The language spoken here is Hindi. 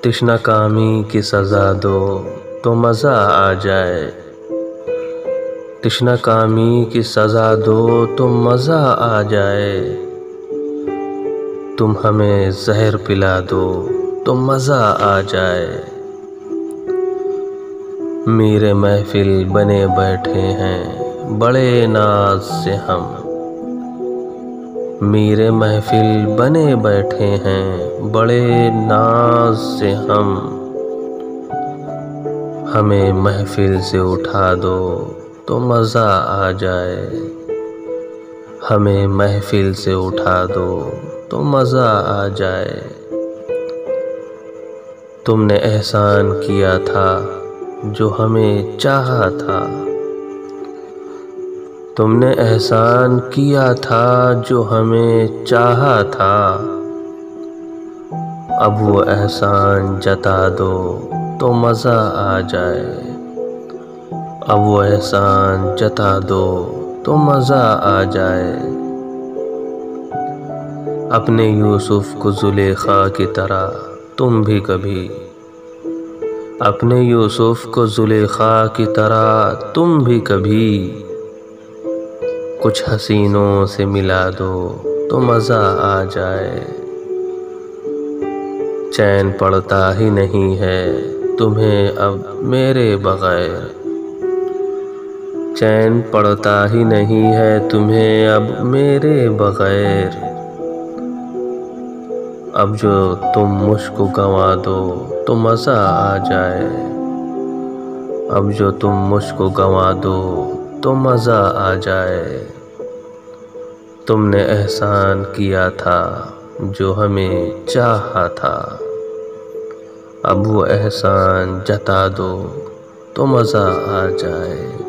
तिश्ना कामी की सज़ा दो तो मज़ा आ जाए। तिश्ना कामी की सज़ा दो तो मज़ा आ जाए। तुम हमें ज़हर पिला दो तो मज़ा आ जाए। मेरे महफिल बने बैठे हैं बड़े नाज से हम। मेरे महफिल बने बैठे हैं बड़े नाज से हम। हमें महफिल से उठा दो तो मज़ा आ जाए। हमें महफिल से उठा दो तो मज़ा आ जाए। तुमने एहसान किया था जो हमें चाहा था। तुमने एहसान किया था जो हमें चाहा था। अब वो एहसान जता दो तो मज़ा आ जाए। अब वो एहसान जता दो तो मज़ा आ जाए। अपने यूसुफ को ज़ुलेखा की तरह तुम भी कभी, अपने यूसुफ को ज़ुलेखा की तरह तुम भी कभी कुछ हसीनों से मिला दो तो मज़ा आ जाए। चैन पड़ता ही नहीं है तुम्हें अब मेरे बग़ैर। चैन पड़ता ही नहीं है तुम्हें अब मेरे बग़ैर। अब जो तुम मुझको गंवा दो तो मज़ा आ जाए। अब जो तुम मुझको गंवा दो तो मज़ा आ जाए। तुमने एहसान किया था जो हमें चाहा था। अब वो एहसान जता दो तो मज़ा आ जाए।